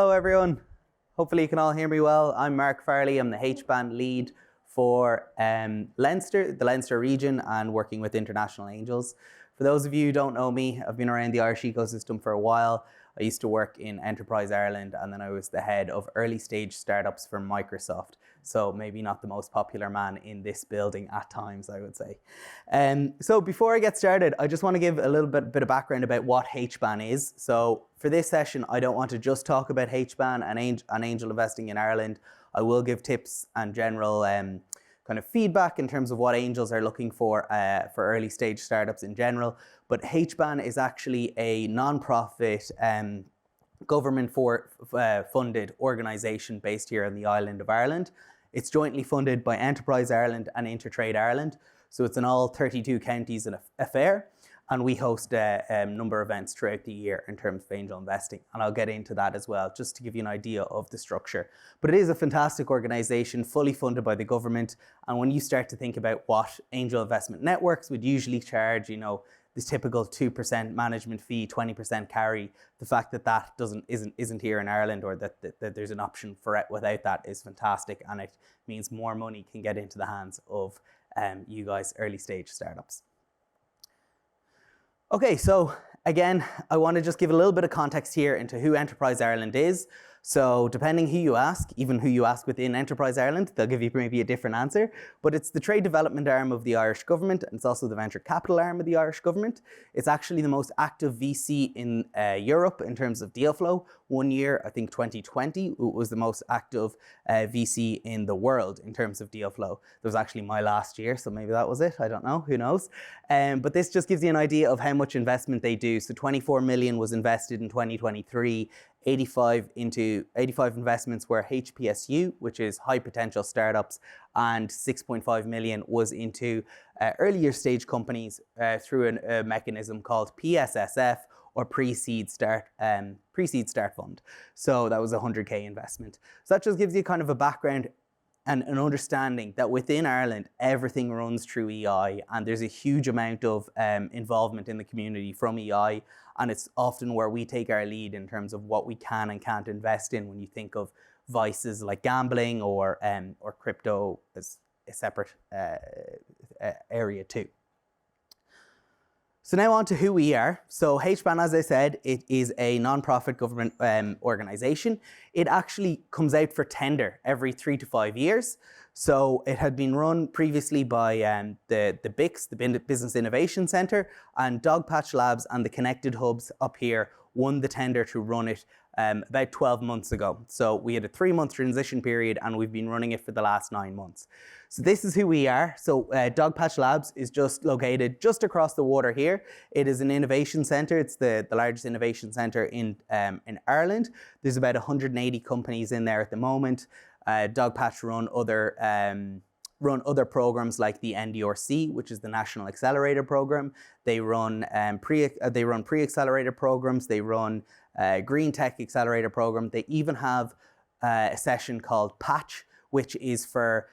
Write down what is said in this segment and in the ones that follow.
Hello everyone, hopefully you can all hear me well. I'm Mark Farrelly, I'm the HBAN lead for Leinster, the Leinster region, and working with International Angels. For those of you who don't know me, I've been around the Irish ecosystem for a while. I used to work in Enterprise Ireland, and then I was the head of early stage startups for Microsoft. So maybe not the most popular man in this building at times, I would say. So before I get started, I just want to give a little bit of background about what HBAN is. So for this session, I don't want to just talk about HBAN and angel investing in Ireland. I will give tips and general kind of feedback in terms of what angels are looking for early stage startups in general. But HBAN is actually a non-profit government funded organisation based here on the island of Ireland. It's jointly funded by Enterprise Ireland and Intertrade Ireland. So it's in all 32 counties affair. And we host a number of events throughout the year in terms of angel investing. And I'll get into that as well, just to give you an idea of the structure. But it is a fantastic organisation, fully funded by the government. And when you start to think about what angel investment networks would usually charge, you know, this typical 2% management fee, 20% carry, the fact that that isn't here in Ireland, or that there's an option for it without that, is fantastic. And it means more money can get into the hands of you guys, early stage startups. Okay, so again, I want to just give a little bit of context here into who Enterprise Ireland is. So depending who you ask, even who you ask within Enterprise Ireland, they'll give you maybe a different answer. But it's the trade development arm of the Irish government, and it's also the venture capital arm of the Irish government. It's actually the most active VC in Europe in terms of deal flow. One year, I think 2020, it was the most active VC in the world in terms of deal flow. That was actually my last year, so maybe that was it. I don't know, who knows? But this just gives you an idea of how much investment they do. So 24 million was invested in 2023. 85 investments were HPSU, which is high potential startups, and 6.5 million was into earlier stage companies through a mechanism called PSSF, or pre-seed start fund. So that was a 100k investment. So that just gives you kind of a background and an understanding that within Ireland, everything runs through EI, and there's a huge amount of involvement in the community from EI, and it's often where we take our lead in terms of what we can and can't invest in when you think of vices like gambling or crypto as a separate area too. So now on to who we are. So HBAN, as I said, it is a non-profit government organisation. It actually comes out for tender every 3 to 5 years. So it had been run previously by the BICS, the Business Innovation Centre, and Dogpatch Labs and the Connected Hubs up here won the tender to run it about 12 months ago. So we had a 3-month transition period, and we've been running it for the last 9 months. So this is who we are. So Dogpatch Labs is just located just across the water here. It is an innovation centre. It's the largest innovation centre in Ireland. There's about 180 companies in there at the moment. Dogpatch run other programs like the NDRC, which is the National Accelerator Program. They run pre-accelerator programs. They run Green Tech Accelerator Program. They even have a session called Patch, which is for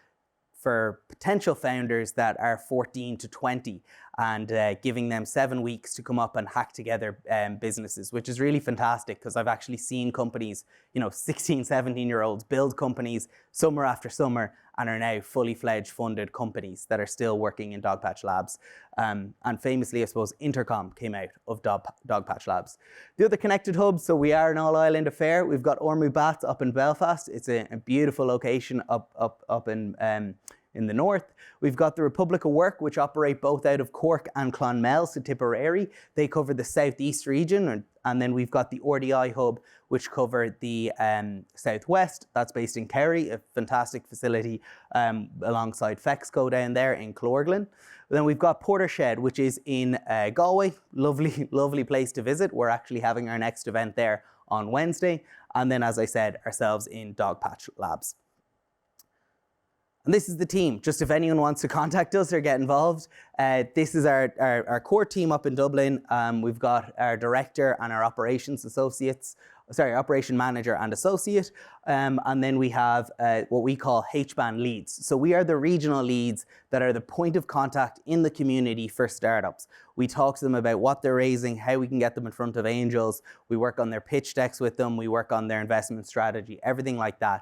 potential founders that are 14 to 20, and giving them 7 weeks to come up and hack together businesses, which is really fantastic, because I've actually seen companies, 16, 17-year-olds build companies summer after summer and are now fully fledged funded companies that are still working in Dogpatch Labs. And famously, I suppose, Intercom came out of Dogpatch Labs. The other connected hubs, so we are an all-island affair. We've got Ormeau Baths up in Belfast. It's a beautiful location up in the north. We've got the Republic of Work, which operate both out of Cork and Clonmel, so Tipperary. They cover the southeast region, and then we've got the RDI hub, which cover the southwest. That's based in Kerry, a fantastic facility alongside Fexco down there in Clorglin. Then we've got Portershed, which is in Galway. Lovely, lovely place to visit. We're actually having our next event there on Wednesday. And then, as I said, ourselves in Dogpatch Labs. And this is the team. Just if anyone wants to contact us or get involved, this is our core team up in Dublin. We've got our director and our operation manager and associate. And then we have what we call HBAN leads. So we are the regional leads that are the point of contact in the community for startups. We talk to them about what they're raising, how we can get them in front of angels. We work on their pitch decks with them. We work on their investment strategy, everything like that.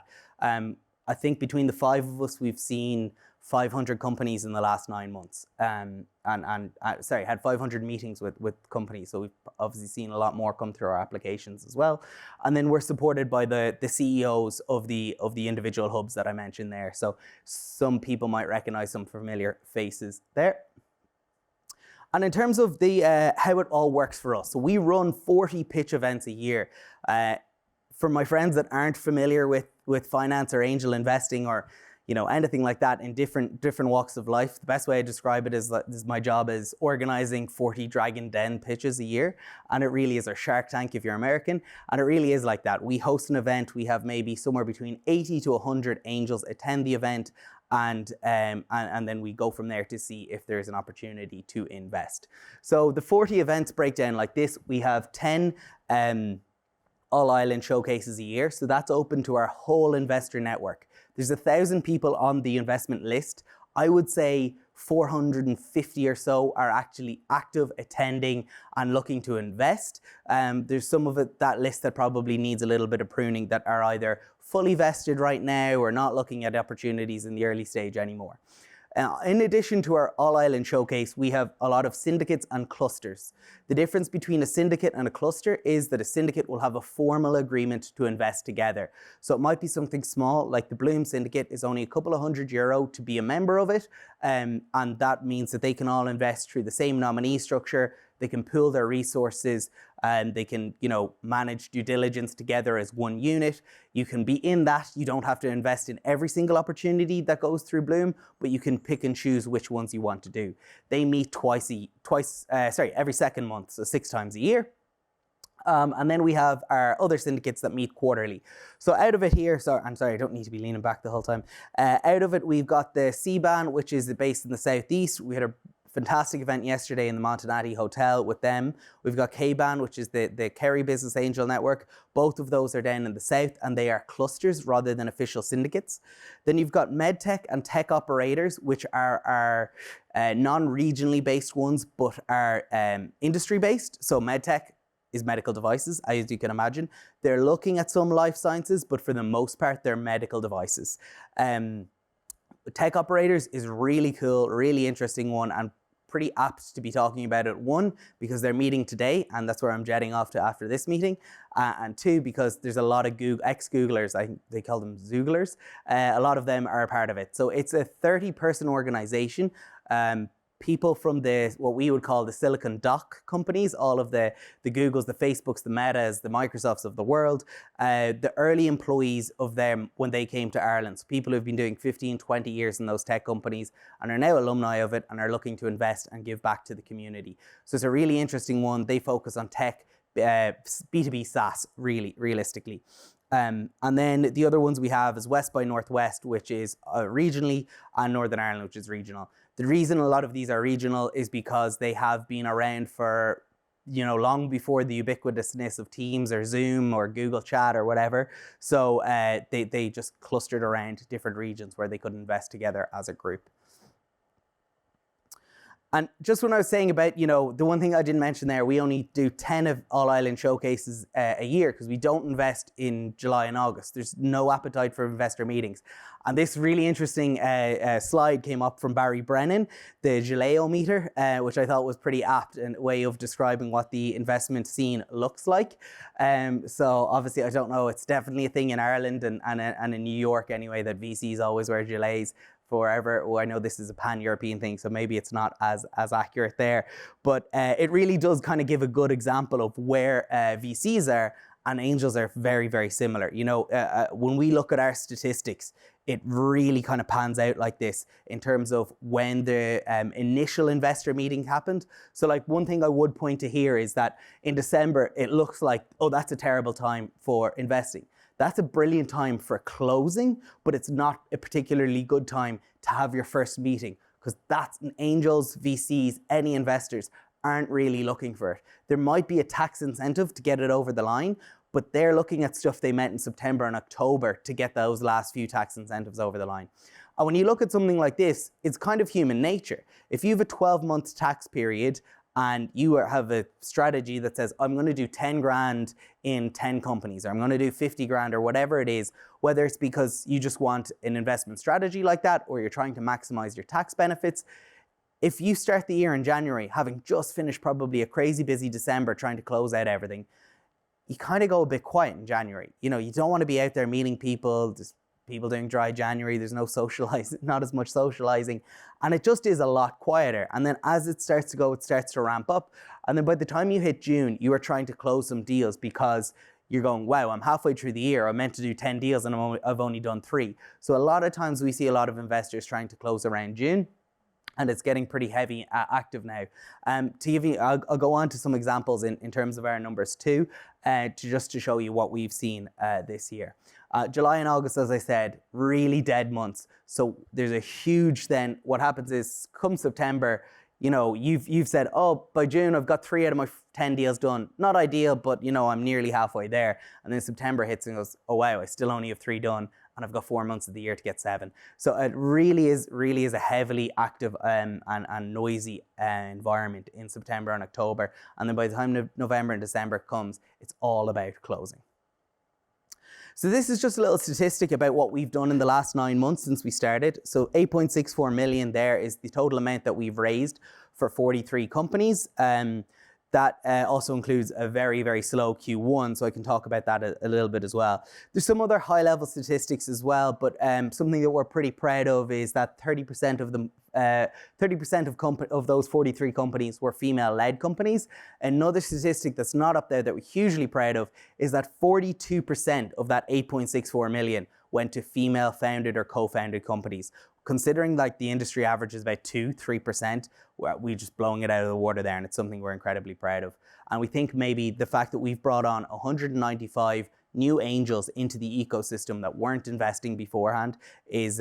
I think between the 5 of us, we've seen 500 companies in the last 9 months. Had 500 meetings with companies. So we've obviously seen a lot more come through our applications as well. And then we're supported by the CEOs of the individual hubs that I mentioned there. So some people might recognize some familiar faces there. And in terms of the how it all works for us, so we run 40 pitch events a year. For my friends that aren't familiar with finance or angel investing or anything like that in different walks of life, the best way I describe it is my job is organizing 40 Dragon Den pitches a year. And it really is our Shark Tank if you're American. And it really is like that. We host an event. We have maybe somewhere between 80 to 100 angels attend the event. And then we go from there to see if there's an opportunity to invest. So the 40 events break down like this. We have 10 all-island showcases a year. So that's open to our whole investor network. There's 1,000 people on the investment list. I would say 450 or so are actually active, attending and looking to invest. There's some of that list that probably needs a little bit of pruning that are either fully vested right now or not looking at opportunities in the early stage anymore. In addition to our all-island showcase, we have a lot of syndicates and clusters. The difference between a syndicate and a cluster is that a syndicate will have a formal agreement to invest together. So it might be something small, like the Bloom Syndicate is only a couple of €100 to be a member of it, and that means that they can all invest through the same nominee structure. They can pool their resources and they can, manage due diligence together as one unit. You can be in that. You don't have to invest in every single opportunity that goes through Bloom, but you can pick and choose which ones you want to do. They meet every second month, so 6 times a year. And then we have our other syndicates that meet quarterly. So out of it here, I'm sorry, I don't need to be leaning back the whole time. Out of it, we've got the HBAN, which is based in the southeast. We had a fantastic event yesterday in the Montanati Hotel with them. We've got KBAN, which is the Kerry Business Angel Network. Both of those are down in the south and they are clusters rather than official syndicates. Then you've got MedTech and Tech Operators, which are our non-regionally based ones, but are industry based. So MedTech is medical devices, as you can imagine. They're looking at some life sciences, but for the most part, they're medical devices. Tech Operators is really cool, really interesting one, and pretty apt to be talking about it. 1, because they're meeting today, and that's where I'm jetting off to after this meeting. And 2, because there's a lot of ex-Googlers, they call them Zooglers. A lot of them are a part of it. So it's a 30-person organization. People from what we would call the Silicon Doc companies, all of the Googles, the Facebooks, the Metas, the Microsofts of the world, the early employees of them when they came to Ireland. So people who've been doing 15, 20 years in those tech companies and are now alumni of it and are looking to invest and give back to the community. So it's a really interesting one. They focus on tech, B2B SaaS, really, realistically. And then the other ones we have is West by Northwest, which is regionally, and Northern Ireland, which is regional. The reason a lot of these are regional is because they have been around for, long before the ubiquitousness of Teams or Zoom or Google Chat or whatever. So they just clustered around different regions where they could invest together as a group. And just when I was saying about, the one thing I didn't mention there, we only do 10 of all-island showcases a year because we don't invest in July and August. There's no appetite for investor meetings. And this really interesting slide came up from Barry Brennan, the Jaleo meter, which I thought was pretty apt and a way of describing what the investment scene looks like. So obviously, I don't know, it's definitely a thing in Ireland and in New York anyway, that VCs always wear gilets forever. Oh, I know this is a pan-European thing, so maybe it's not as accurate there. But it really does kind of give a good example of where VCs are and angels are very, very similar. When we look at our statistics, it really kind of pans out like this in terms of when the initial investor meeting happened. So like one thing I would point to here is that in December, it looks like, oh, that's a terrible time for investing. That's a brilliant time for closing, but it's not a particularly good time to have your first meeting, because that's angels, VCs, any investors aren't really looking for it. There might be a tax incentive to get it over the line, but they're looking at stuff they met in September and October to get those last few tax incentives over the line. And when you look at something like this, it's kind of human nature. If you have a 12-month tax period and you have a strategy that says, I'm going to do 10 grand in 10 companies, or I'm going to do 50 grand or whatever it is, whether it's because you just want an investment strategy like that, or you're trying to maximize your tax benefits, if you start the year in January, having just finished probably a crazy busy December trying to close out everything, you kind of go a bit quiet in January. You know, you don't want to be out there meeting people, just people doing dry January, there's no socializing, not as much socializing, and it just is a lot quieter. And then as it starts to go, it starts to ramp up. And then by the time you hit June, you are trying to close some deals because you're going, wow, I'm halfway through the year, I'm meant to do 10 deals and I've only done 3. So a lot of times we see a lot of investors trying to close around June, and it's getting pretty heavy active now. To give you, I'll go on to some examples in terms of our numbers too, to show you what we've seen this year. July and August, as I said, really dead months. So there's a huge, then what happens is come September, you know, you've said, oh, by June, I've got 3 out of my 10 deals done. Not ideal, but you know, I'm nearly halfway there. And then September hits and goes, oh wow, I still only have 3 done, and I've got 4 months of the year to get 7. So it really is a heavily active and noisy environment in September and October. And then by the time November and December comes, it's all about closing. So this is just a little statistic about what we've done in the last 9 months since we started. So 8.64 million there is the total amount that we've raised for 43 companies. That also includes a very, very slow Q1, so I can talk about that a little bit as well. There's some other high-level statistics as well, but something that we're pretty proud of is that 30% of them, 30% of those 43 companies were female-led companies. Another statistic that's not up there that we're hugely proud of is that 42% of that 8.64 million went to female-founded or co-founded companies. Considering like the industry average is about 2-3%, we're just blowing it out of the water there, and it's something we're incredibly proud of. And we think maybe the fact that we've brought on 195 new angels into the ecosystem that weren't investing beforehand is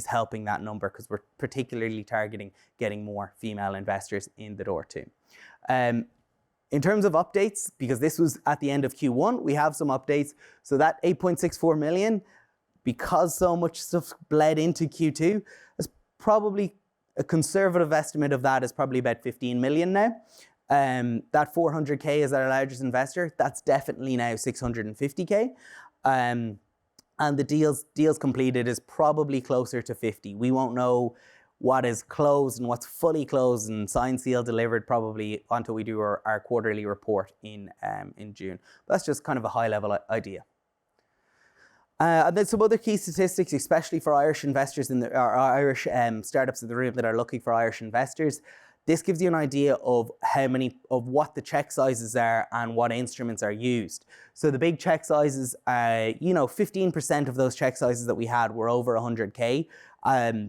helping that number, because we're particularly targeting getting more female investors in the door too. In terms of updates, because this was at the end of Q1, we have some updates. So that 8.64 million, because so much stuff bled into Q2, is probably a conservative estimate of that is probably about 15 million now. That 400K is our largest investor. That's definitely now 650K. And the deals completed is probably closer to 50. We won't know what is closed and what's fully closed and signed, sealed, delivered probably until we do our quarterly report in June. But that's just kind of a high level idea. And then some other key statistics, especially for Irish investors or Irish startups in the room that are looking for Irish investors. This gives you an idea of what the check sizes are and what instruments are used. So the big check sizes, 15% of those check sizes that we had were over 100K.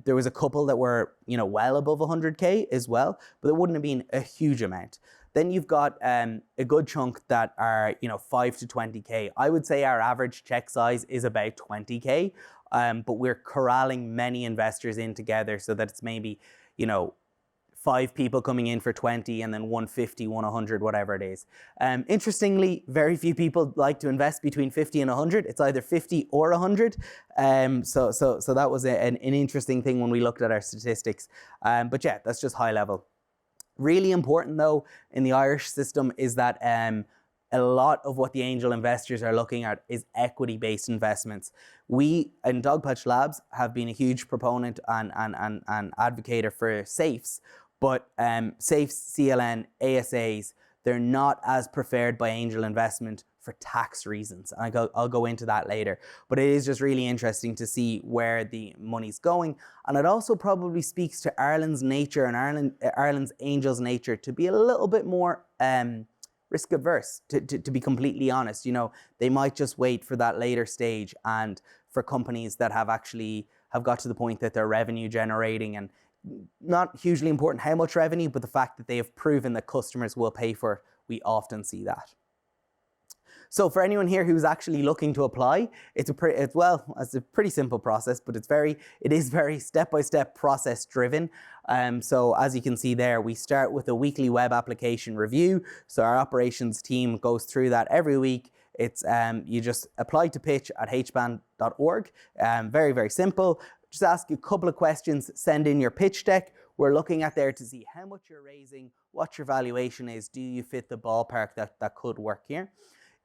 There was a couple that were, well above 100K as well, but it wouldn't have been a huge amount. Then you've got a good chunk that are, 5 to 20K. I would say our average check size is about 20K, but we're corralling many investors in together so that it's maybe, 5 people coming in for 20 and then 150, 100, whatever it is. Interestingly, very few people like to invest between 50 and 100. It's either 50 or 100. So that was an interesting thing when we looked at our statistics. But yeah, that's just high level. Really important though in the Irish system is that a lot of what the angel investors are looking at is equity-based investments. We in Dogpatch Labs have been a huge proponent and advocator for safes, but safes, CLN, ASAs, they're not as preferred by angel investment for tax reasons. I'll go into that later. But it is just really interesting to see where the money's going. And it also probably speaks to Ireland's nature and Ireland's angels' nature to be a little bit more risk adverse, to be completely honest. You know, they might just wait for that later stage, and for companies that have got to the point that they're revenue generating, and not hugely important how much revenue, but the fact that they have proven that customers will pay for it, we often see that. So for anyone here who's actually looking to apply, it's a pretty simple process, but it is very step-by-step process driven. So as you can see there, we start with a weekly web application review. So our operations team goes through that every week. It's you just apply to pitch at hban.org. Very, very simple. Just ask you a couple of questions, send in your pitch deck. We're looking at there to see how much you're raising, what your valuation is, do you fit the ballpark that could work here.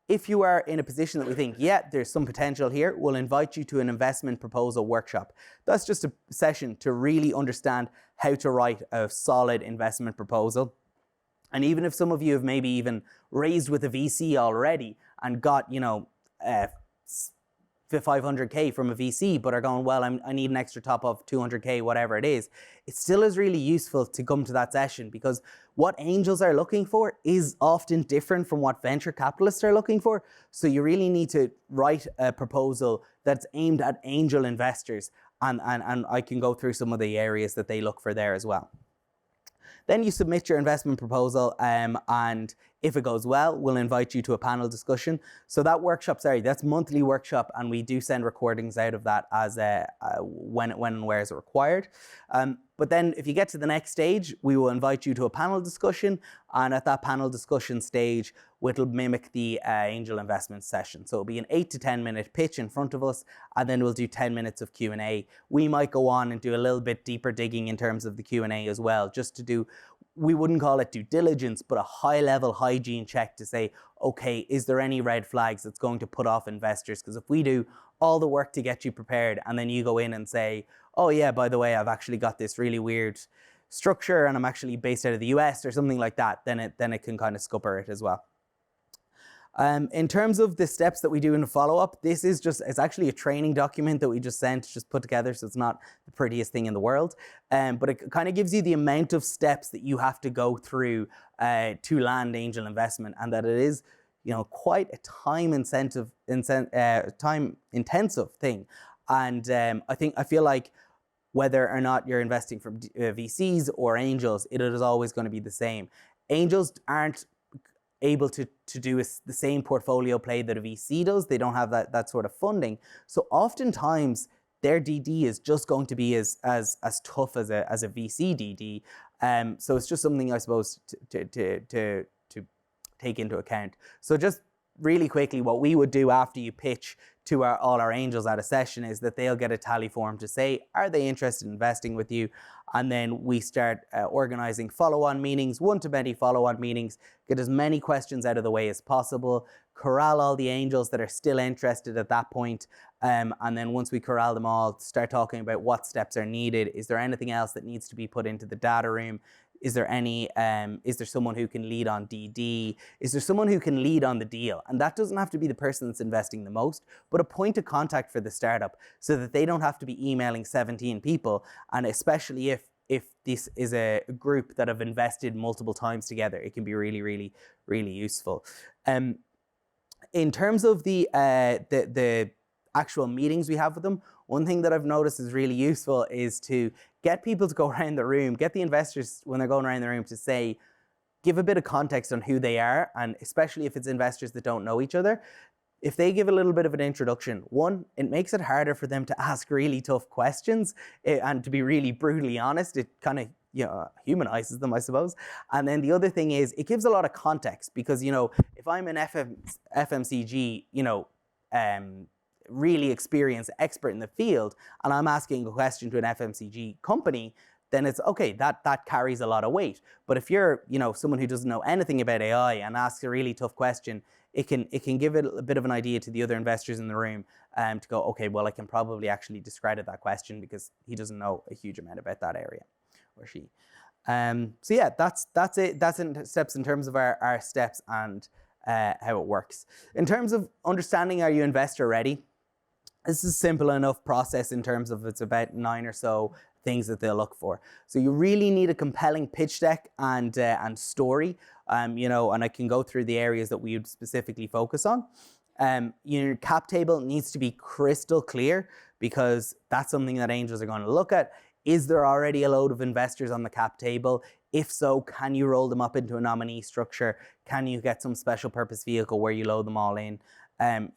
If you are in a position that we think, yeah, there's some potential here, we'll invite you to an investment proposal workshop. That's just a session to really understand how to write a solid investment proposal. And even if some of you have maybe even raised with a VC already and got, you know, 500K from a VC, but are going, well, I need an extra top of 200K, whatever it is, it still is really useful to come to that session, because what angels are looking for is often different from what venture capitalists are looking for. So you really need to write a proposal that's aimed at angel investors, and I can go through some of the areas that they look for there as well. Then you submit your investment proposal, and if it goes well, we'll invite you to a panel discussion. So that workshop, that's monthly workshop, and we do send recordings out of that as when and where is required. But then if you get to the next stage, we will invite you to a panel discussion, and at that panel discussion stage, it'll mimic the angel investment session. So it'll be an 8 to 10 minute pitch in front of us, and then we'll do 10 minutes of Q&A. We might go on and do a little bit deeper digging in terms of the Q&A as well, just to do, we wouldn't call it due diligence, but a high level hygiene check to say, okay, is there any red flags that's going to put off investors? Because if we do all the work to get you prepared, and then you go in and say, oh yeah, by the way, I've actually got this really weird structure and I'm actually based out of the US or something like that, then it can kind of scupper it as well. In terms of the steps that we do in the follow-up, it's actually a training document that we just put together, so it's not the prettiest thing in the world. But it kind of gives you the amount of steps that you have to go through to land angel investment, and that it is, you know, quite a time-intensive thing. And I feel like whether or not you're investing from VCs or angels, it is always going to be the same. Angels aren't able to do the same portfolio play that a VC does. They don't have that sort of funding. So oftentimes their DD is just going to be as tough as a VC DD. So it's just something, I suppose, to take into account. So just really quickly, what we would do after you pitch to all our angels at a session is that they'll get a tally form to say, are they interested in investing with you? And then we start organizing follow-on meetings, one-to-many follow-on meetings, get as many questions out of the way as possible, corral all the angels that are still interested at that point, and then once we corral them all, start talking about what steps are needed. Is there anything else that needs to be put into the data room? Is there someone who can lead on DD? Is there someone who can lead on the deal? And that doesn't have to be the person that's investing the most, but a point of contact for the startup, so that they don't have to be emailing 17 people. And especially if this is a group that have invested multiple times together, it can be really, really, really useful. In terms of the actual meetings we have with them, one thing that I've noticed is really useful is to get people to go around the room, get the investors when they're going around the room to say, give a bit of context on who they are, and especially if it's investors that don't know each other. If they give a little bit of an introduction, one, it makes it harder for them to ask really tough questions, and to be really brutally honest, it kind of, you know, humanizes them, I suppose. And then the other thing is, it gives a lot of context, because, you know, if I'm an FMCG, you know, really experienced expert in the field, and I'm asking a question to an FMCG company, then it's okay, that carries a lot of weight. But if you're, you know, someone who doesn't know anything about AI and asks a really tough question, it can give it a bit of an idea to the other investors in the room, to go, okay, well, I can probably actually discredit that question because he doesn't know a huge amount about that area, or she. So yeah, that's it. That's steps in terms of our steps and how it works. In terms of understanding, are you investor ready? This is a simple enough process in terms of it's about 9 or so things that they'll look for. So you really need a compelling pitch deck and story, you know, and I can go through the areas that we would specifically focus on. Your cap table needs to be crystal clear, because that's something that angels are going to look at. Is there already a load of investors on the cap table? If so, can you roll them up into a nominee structure? Can you get some special purpose vehicle where you load them all in?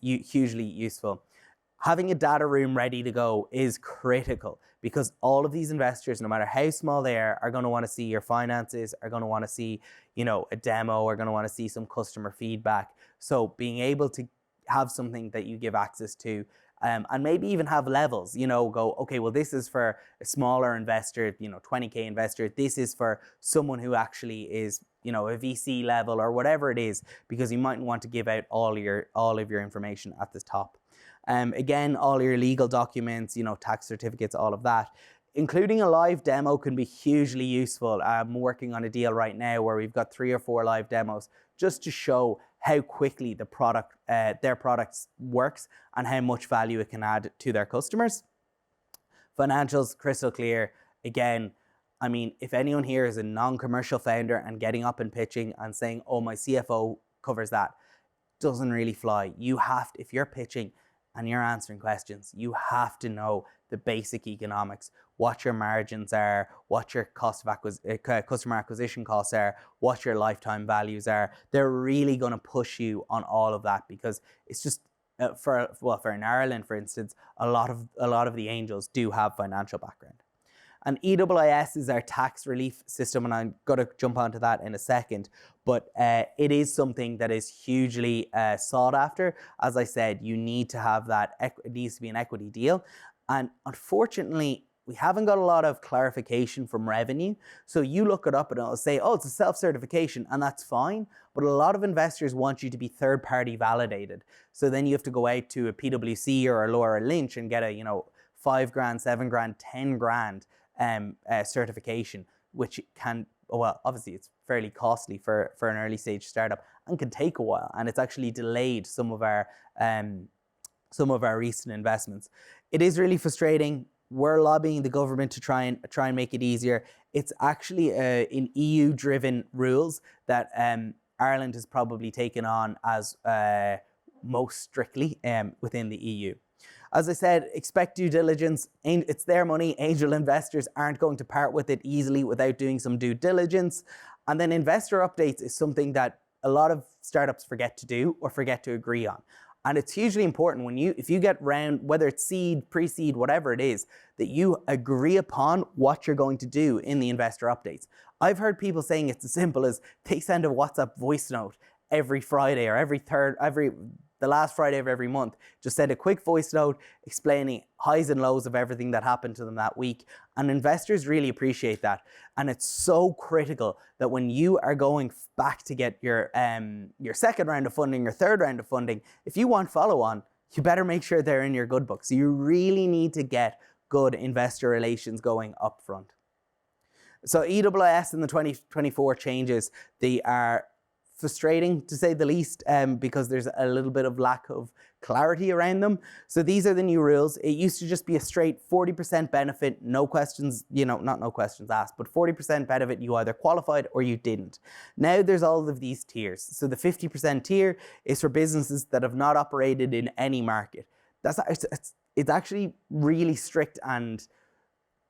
Hugely useful. Having a data room ready to go is critical, because all of these investors, no matter how small they are going to want to see your finances, are going to want to see, you know, a demo, are going to want to see some customer feedback. So being able to have something that you give access to, and maybe even have levels, you know, go, okay, well, this is for a smaller investor, you know, 20K investor. This is for someone who actually is, you know, a VC level or whatever it is, because you mightn't want to give out all of your information at the top. Again, all your legal documents, you know, tax certificates, all of that. Including a live demo can be hugely useful. I'm working on a deal right now where we've got 3 or 4 live demos, just to show how quickly the product, their product works, and how much value it can add to their customers. Financials, crystal clear. Again, I mean, if anyone here is a non-commercial founder and getting up and pitching and saying, oh, my CFO covers that, doesn't really fly. You have to, if you're pitching and you're answering questions, you have to know the basic economics, what your margins are, what your customer acquisition costs are, what your lifetime values are. They're really going to push you on all of that, because it's just, for in Ireland, for instance, a lot of the angels do have financial background. And EIS is our tax relief system, and I'm going to jump onto that in a second. But it is something that is hugely sought after. As I said, you need to have that, it needs to be an equity deal. And unfortunately, we haven't got a lot of clarification from revenue. So you look it up and it'll say, oh, it's a self-certification, and that's fine. But a lot of investors want you to be third-party validated. So then you have to go out to a PwC or a Laura Lynch and get a, you know, $5 grand, $7 grand, $10 grand certification, which can, well, obviously it's fairly costly for an early stage startup and can take a while. And it's actually delayed some of our recent investments. It is really frustrating. We're lobbying the government to try and make it easier. It's actually in EU-driven rules that Ireland has probably taken on as most strictly within the EU. As I said, expect due diligence. It's their money. Angel investors aren't going to part with it easily without doing some due diligence. And then investor updates is something that a lot of startups forget to do or forget to agree on. And it's hugely important if you get round, whether it's seed, pre-seed, whatever it is, that you agree upon what you're going to do in the investor updates. I've heard people saying it's as simple as they send a WhatsApp voice note every Friday or the last Friday of every month. Just send a quick voice note explaining highs and lows of everything that happened to them that week. And investors really appreciate that. And it's so critical that when you are going back to get your second round of funding, your third round of funding, if you want follow-on, you better make sure they're in your good books. So you really need to get good investor relations going up front. So EIS in the 2024 changes, they are frustrating to say the least, because there's a little bit of lack of clarity around them. So these are the new rules. It used to just be a straight 40% benefit, no questions, not no questions asked, but 40% benefit, you either qualified or you didn't. Now there's all of these tiers. So the 50% tier is for businesses that have not operated in any market. It's actually really strict and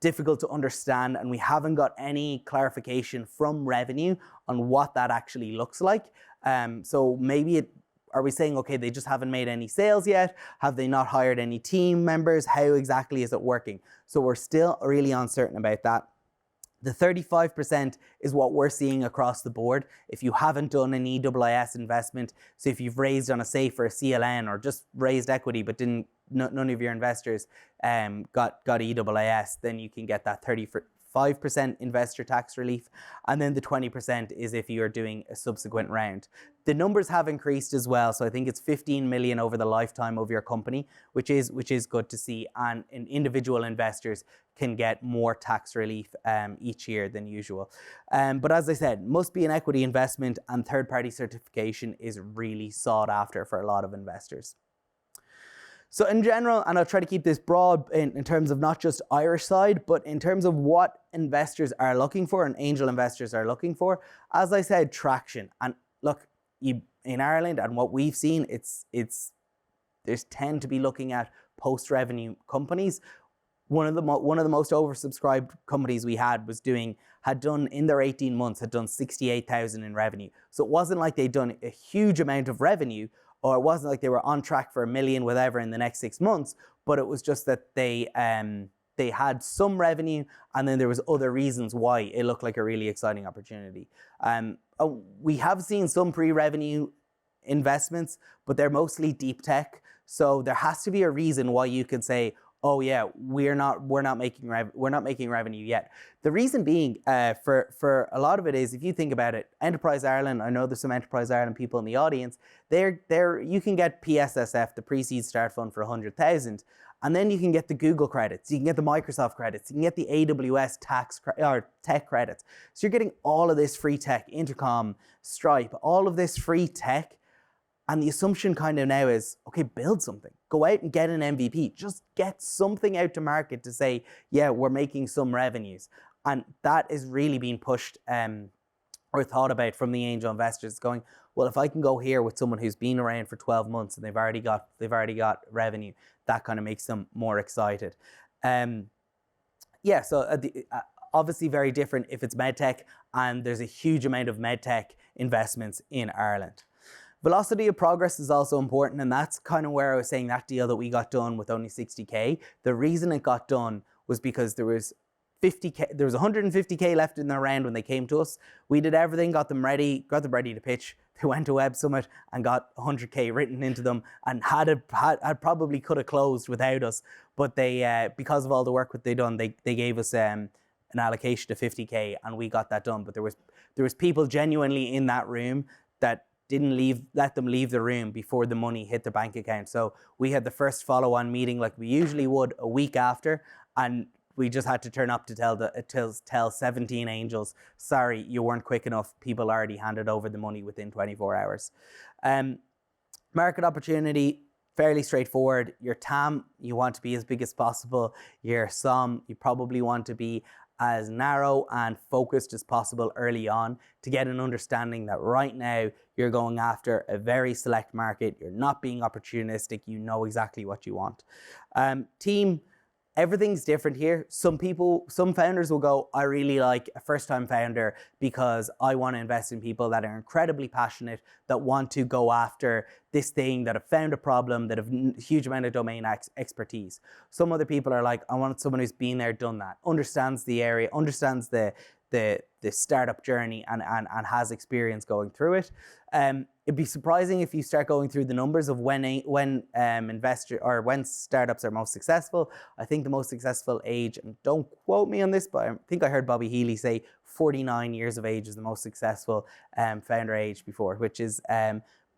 difficult to understand, and we haven't got any clarification from revenue on what that actually looks like. So maybe are we saying, okay, they just haven't made any sales yet? Have they not hired any team members? How exactly is it working? So we're still really uncertain about that. The 35% is what we're seeing across the board. If you haven't done an EIS investment, so if you've raised on a SAFE or a CLN or just raised equity but none of your investors got EIS, then you can get that 35% investor tax relief. And then the 20% is if you're doing a subsequent round. The numbers have increased as well. So I think it's 15 million over the lifetime of your company, which is good to see. And individual investors can get more tax relief each year than usual. But as I said, must be an equity investment, and third-party certification is really sought after for a lot of investors. So in general, and I'll try to keep this broad in terms of not just Irish side, but in terms of what investors are looking for and angel investors are looking for, as I said, traction. And look, in Ireland and what we've seen, there's tend to be looking at post-revenue companies. One of the most oversubscribed companies we had had done in their 18 months, had done 68,000 in revenue. So it wasn't like they'd done a huge amount of revenue, or it wasn't like they were on track for $1 million, whatever, in the next 6 months, but it was just that they had some revenue, and then there was other reasons why it looked like a really exciting opportunity. We have seen some pre-revenue investments, but they're mostly deep tech. So there has to be a reason why you could say, oh yeah, we're not making revenue yet. The reason being, for a lot of it is, if you think about it, Enterprise Ireland, I know there's some Enterprise Ireland people in the audience, you can get PSSF, the Pre-Seed Start Fund, for 100,000, and then you can get the Google credits, you can get the Microsoft credits, you can get the AWS tech credits. So you're getting all of this free tech, Intercom, Stripe, all of this free tech. And the assumption kind of now is, okay, build something. Go out and get an MVP. Just get something out to market to say, yeah, we're making some revenues. And that is really being pushed or thought about from the angel investors, going, well, if I can go here with someone who's been around for 12 months and they've already got revenue, that kind of makes them more excited. So obviously very different if it's medtech, and there's a huge amount of medtech investments in Ireland. Velocity of progress is also important, and that's kind of where I was saying that deal that we got done with only 60K. The reason it got done was because there was 150K left in their round when they came to us. We did everything, got them ready to pitch. They went to Web Summit and got 100K written into them, and had probably could have closed without us. But they, because of all the work that they done, they gave us an allocation of 50K, and we got that done. But there was people genuinely in that room that didn't let them leave the room before the money hit their bank account. So we had the first follow-on meeting like we usually would a week after, and we just had to turn up to tell 17 angels, sorry, you weren't quick enough. People already handed over the money within 24 hours. Market opportunity, fairly straightforward. Your TAM, you want to be as big as possible. Your SOM, you probably want to be as narrow and focused as possible early on to get an understanding that right now you're going after a very select market. You're not being opportunistic. You know exactly what you want. Team, everything's different here. Some founders will go, I really like a first-time founder because I want to invest in people that are incredibly passionate, that want to go after this thing, that have found a problem, that have a huge amount of domain expertise. Some other people are like, I want someone who's been there, done that, understands the area, understands the startup journey, and has experience going through it. It'd be surprising if you start going through the numbers of when startups are most successful. I think the most successful age, and don't quote me on this, but I think I heard Bobby Healy say 49 years of age is the most successful founder age before, which is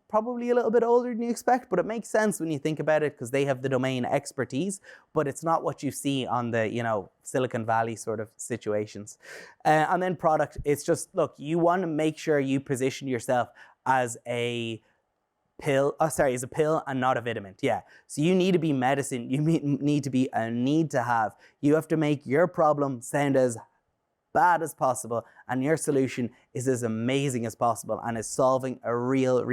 probably a little bit older than you expect, but it makes sense when you think about it because they have the domain expertise, but it's not what you see on the Silicon Valley sort of situations. And then product, it's just, look, you want to make sure you position yourself as a pill and not a vitamin. Yeah. So you need to be medicine. You need to be a need to have. You have to make your problem sound as bad as possible, and your solution is as amazing as possible and is solving a real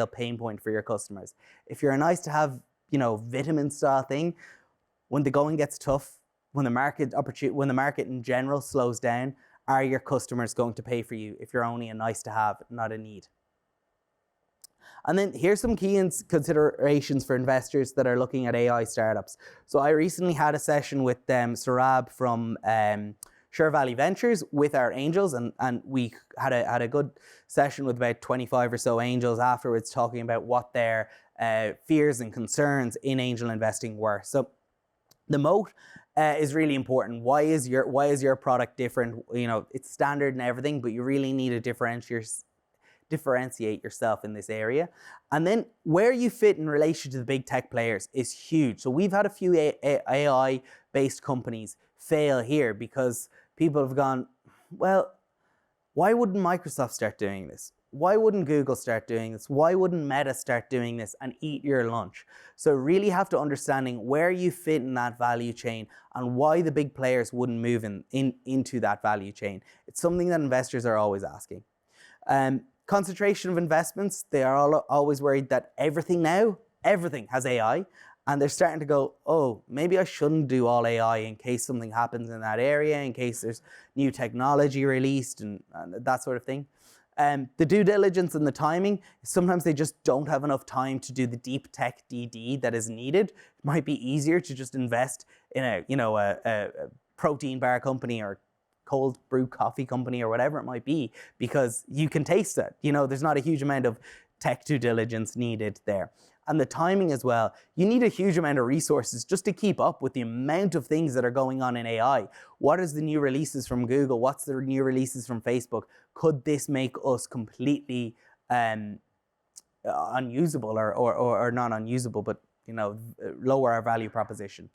pain point for your customers. If you're a nice to have, vitamin style thing, when the going gets tough, when the market in general slows down, are your customers going to pay for you if you're only a nice to have, not a need? And then here's some key considerations for investors that are looking at AI startups. So I recently had a session with Sarab from Sure Valley Ventures with our angels, and we had a good session with about 25 or so angels afterwards, talking about what their fears and concerns in angel investing were. So the moat is really important. Why is your product different? It's standard and everything, but you really need to differentiate yourself in this area. And then where you fit in relation to the big tech players is huge. So we've had a few AI-based companies fail here because people have gone, well, why wouldn't Microsoft start doing this? why wouldn't Google start doing this? Why wouldn't Meta start doing this and eat your lunch? So really have to understanding where you fit in that value chain and why the big players wouldn't move into that value chain. It's something that investors are always asking. Concentration of investments, they are always worried that everything has AI. And they're starting to go, oh, maybe I shouldn't do all AI in case something happens in that area, in case there's new technology released and that sort of thing. The due diligence and the timing, sometimes they just don't have enough time to do the deep tech DD that is needed. It might be easier to just invest in a protein bar company or cold brew coffee company or whatever it might be, because you can taste it. There's not a huge amount of tech due diligence needed there. And the timing as well. You need a huge amount of resources just to keep up with the amount of things that are going on in AI. What is the new releases from Google? What's the new releases from Facebook? Could this make us completely unusable or not unusable, but lower our value proposition?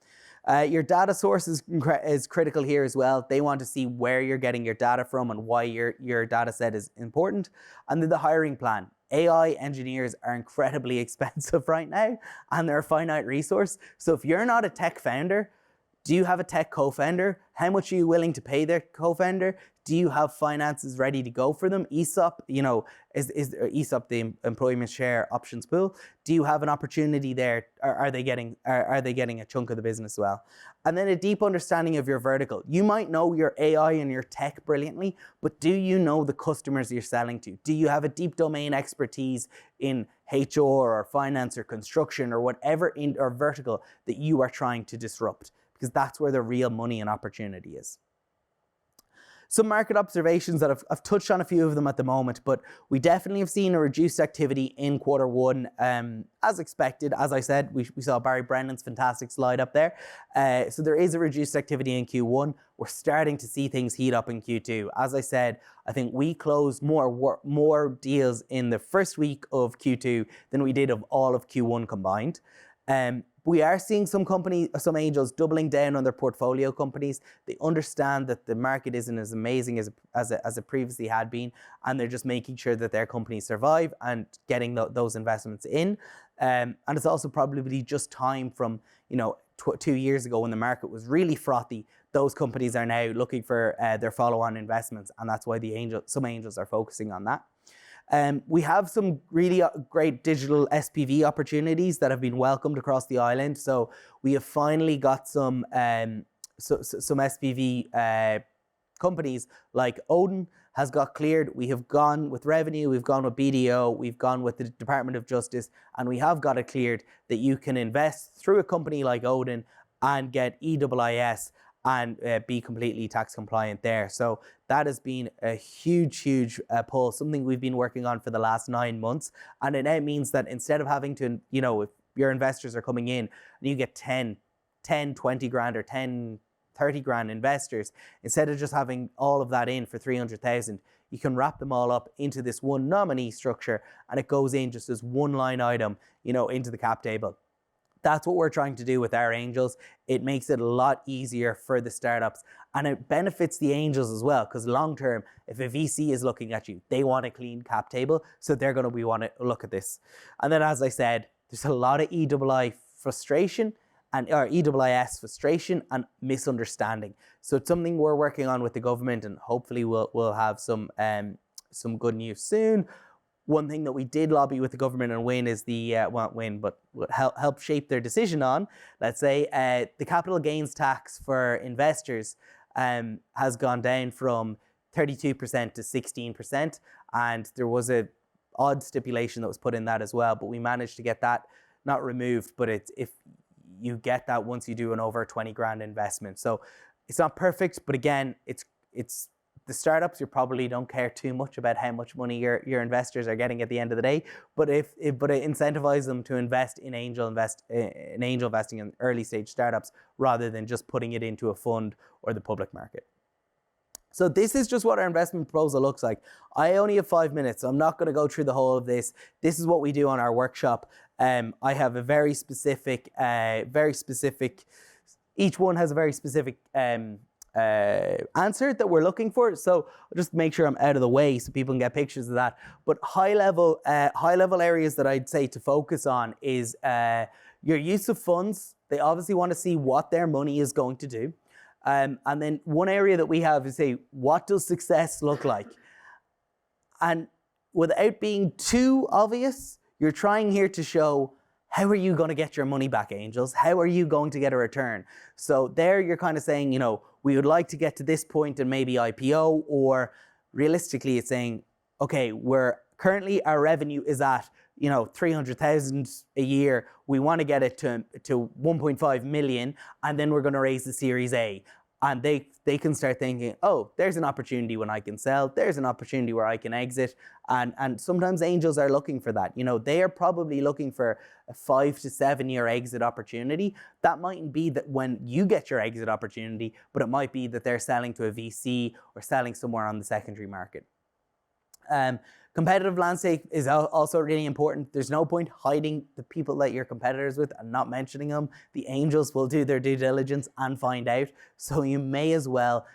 Your data source is critical here as well. They want to see where you're getting your data from and why your data set is important. And then the hiring plan. AI engineers are incredibly expensive right now, and they're a finite resource. So if you're not a tech founder, do you have a tech co-founder? How much are you willing to pay their co-founder? Do you have finances ready to go for them? ESOP, is ESOP the employment share options pool? Do you have an opportunity there? Are they getting a chunk of the business as well? And then a deep understanding of your vertical. You might know your AI and your tech brilliantly, but do you know the customers you're selling to? Do you have a deep domain expertise in HR or finance or construction or whatever or vertical that you are trying to disrupt? Because that's where the real money and opportunity is. Some market observations that I've touched on a few of them at the moment, but we definitely have seen a reduced activity in Q1, as expected. As I said, we saw Barry Brennan's fantastic slide up there. So there is a reduced activity in Q1. We're starting to see things heat up in Q2. As I said, I think we closed more deals in the first week of Q2 than we did of all of Q1 combined. We are seeing some angels doubling down on their portfolio companies. They understand that the market isn't as amazing as it previously had been, and they're just making sure that their companies survive and getting those investments in. And it's also probably just time from 2 years ago when the market was really frothy. Those companies are now looking for their follow-on investments, and that's why some angels are focusing on that. We have some really great digital SPV opportunities that have been welcomed across the island. So we have finally got some SPV companies like Odin has got cleared. We have gone with revenue, we've gone with BDO, we've gone with the Department of Justice, and we have got it cleared that you can invest through a company like Odin and get EIS and be completely tax compliant there. So that has been a huge pull, something we've been working on for the last 9 months. And it now means that instead of having to, if your investors are coming in and you get 10, 20 grand or 10, 30 grand investors, instead of just having all of that in for 300,000, you can wrap them all up into this one nominee structure and it goes in just as one line item, into the cap table. That's what we're trying to do with our angels. It makes it a lot easier for the startups and it benefits the angels as well, because long term, if a VC is looking at you, they want a clean cap table, so they're going to want to look at this. And then, as I said, there's a lot of EIS frustration and misunderstanding. So it's something we're working on with the government, and hopefully we'll have some good news soon. One thing that we did lobby with the government and win is help shape their decision on, let's say, the capital gains tax for investors has gone down from 32% to 16%. And there was a odd stipulation that was put in that as well, but we managed to get that not removed, but if you get that once you do an over 20 grand investment. So it's not perfect, but again, it's the startups, you probably don't care too much about how much money your investors are getting at the end of the day, but it incentivizes them to invest in angel investing in early stage startups rather than just putting it into a fund or the public market. So this is just what our investment proposal looks like. I only have 5 minutes, so I'm not going to go through the whole of this. This is what we do on our workshop. I have a very specific, each one has a very specific answer that we're looking for. So I'll just make sure I'm out of the way so people can get pictures of that. But high level areas that I'd say to focus on is your use of funds. They obviously want to see what their money is going to do. And then one area that we have is say, what does success look like? And without being too obvious, you're trying here to show, how are you going to get your money back, angels? How are you going to get a return? So there you're kind of saying, you know, we would like to get to this point and maybe IPO, or realistically it's saying, okay, we're currently our revenue is at, you know, 300,000 a year. We want to get it to 1.5 million, and then we're going to raise the Series A. And they can start thinking, oh, there's an opportunity when I can sell. There's an opportunity where I can exit. And sometimes angels are looking for that. You know, they are probably looking for a 5 to 7 year exit opportunity. That mightn't be that when you get your exit opportunity, but it might be that they're selling to a VC or selling somewhere on the secondary market. Competitive landscape is also really important. There's no point hiding the people that you're competitors with and not mentioning them. The angels will do their due diligence and find out. So you may as well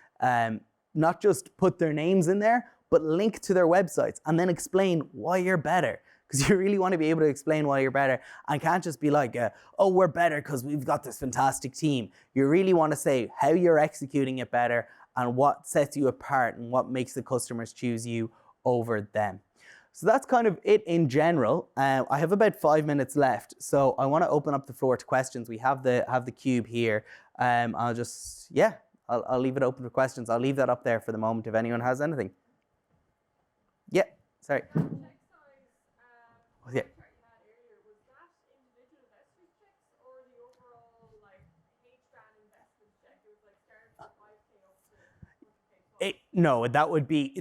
not just put their names in there, but link to their websites and then explain why you're better. Because you really want to be able to explain why you're better and can't just be like, oh, we're better because we've got this fantastic team. You really want to say how you're executing it better and what sets you apart and what makes the customers choose you over them. So that's kind of it in general. I have about 5 minutes left, so I want to open up the floor to questions. We have the cube here. I'll leave it open for questions. I'll leave that up there for the moment if anyone has anything. Yeah, sorry. Yeah. No, that would be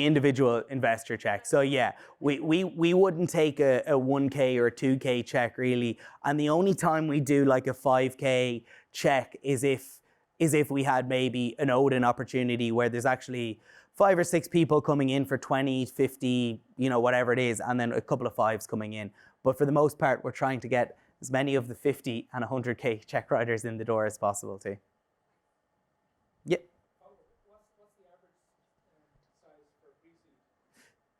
individual investor check. So yeah, we wouldn't take a 1K or a 2K check really. And the only time we do like a 5K check is if we had maybe an Odin opportunity where there's actually 5 or 6 people coming in for 20, 50, you know, whatever it is, and then a couple of 5s coming in. But for the most part, we're trying to get as many of the 50 and 100K check writers in the door as possible too. Yeah.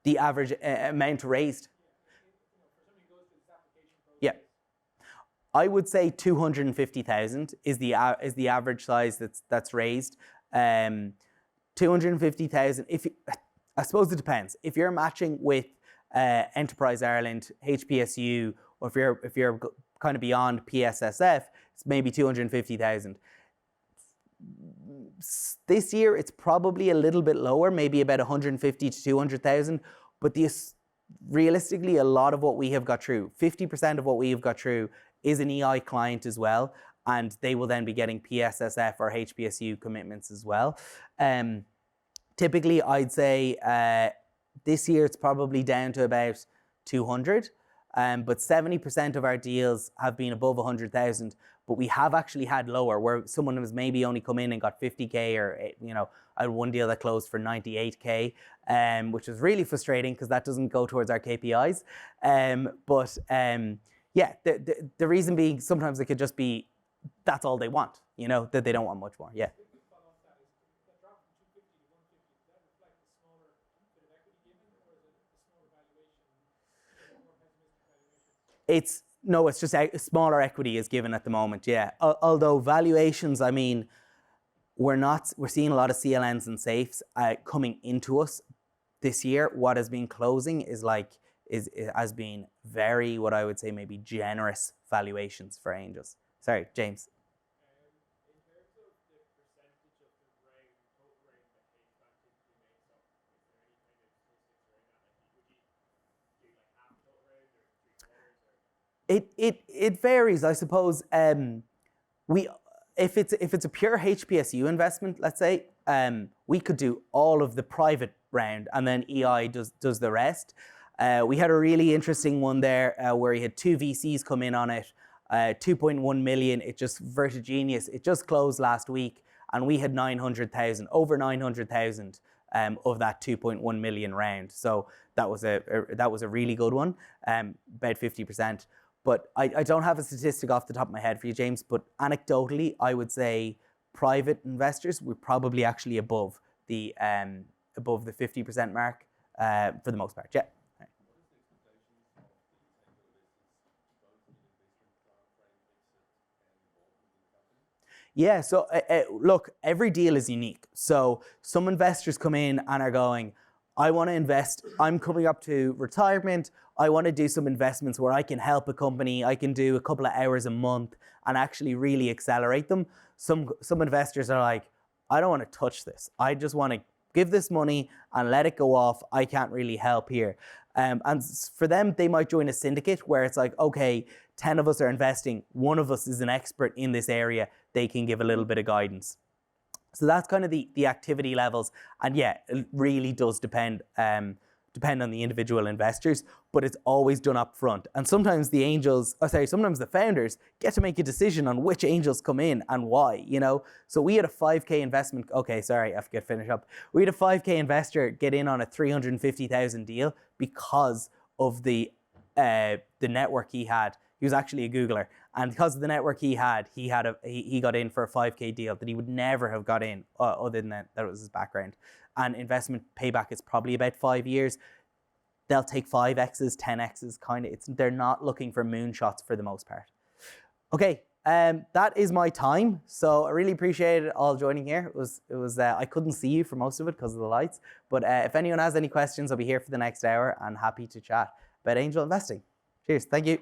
The average amount raised? Yeah. I would say 250,000 is the average size that's raised. 250,000. I suppose it depends. If you're matching with Enterprise Ireland, HPSU, or if you're kind of beyond PSSF, it's maybe 250,000. This year, it's probably a little bit lower, maybe about 150 to 200,000. But realistically, a lot of what we have got through, 50% of what we have got through is an EI client as well. And they will then be getting PSSF or HPSU commitments as well. Typically, I'd say this year, it's probably down to about 200. But 70% of our deals have been above 100,000. But we have actually had lower, where someone has maybe only come in and got 50K, or, you know, I had one deal that closed for 98K, which was really frustrating because that doesn't go towards our KPIs. Yeah, the reason being sometimes it could just be that's all they want, you know, that they don't want much more. Yeah. It's just a smaller equity is given at the moment, yeah. Although valuations, I mean, we're seeing a lot of CLNs and safes coming into us this year. What has been closing has been very, what I would say, maybe generous valuations for angels. Sorry, James. It varies, I suppose. If it's a pure HPSU investment, let's say, we could do all of the private round and then EI does the rest. We had a really interesting one there where he had 2 VCs come in on it, 2.1 million. It just vertiginous. It just closed last week, and we had 900,000, over 900,000 of that 2.1 million round. So that was a really good one, about 50%. But I don't have a statistic off the top of my head for you, James, but anecdotally, I would say private investors, we're probably actually above the 50% mark for the most part. Yeah. Yeah, so look, every deal is unique. So some investors come in and are going, I want to invest, I'm coming up to retirement, I want to do some investments where I can help a company, I can do a couple of hours a month and actually really accelerate them. Some investors are like, I don't want to touch this. I just want to give this money and let it go off. I can't really help here. And for them, they might join a syndicate where it's like, okay, 10 of us are investing, one of us is an expert in this area, they can give a little bit of guidance. So that's kind of the activity levels. And yeah, it really does depend on the individual investors, but it's always done up front. And sometimes sometimes the founders get to make a decision on which angels come in and why, you know? So we had a 5K investment, okay, sorry, I have to finish up. We had a 5K investor get in on a 350,000 deal because of the network he had. He was actually a Googler, and because of the network he got in for a 5K deal that he would never have got in other than that was his background. And investment payback is probably about 5 years. They'll take 5X's, 10X's, they're not looking for moonshots for the most part. Okay, that is my time. So I really appreciate it all joining here. It was I couldn't see you for most of it because of the lights, but if anyone has any questions, I'll be here for the next hour and happy to chat about angel investing. Cheers, thank you.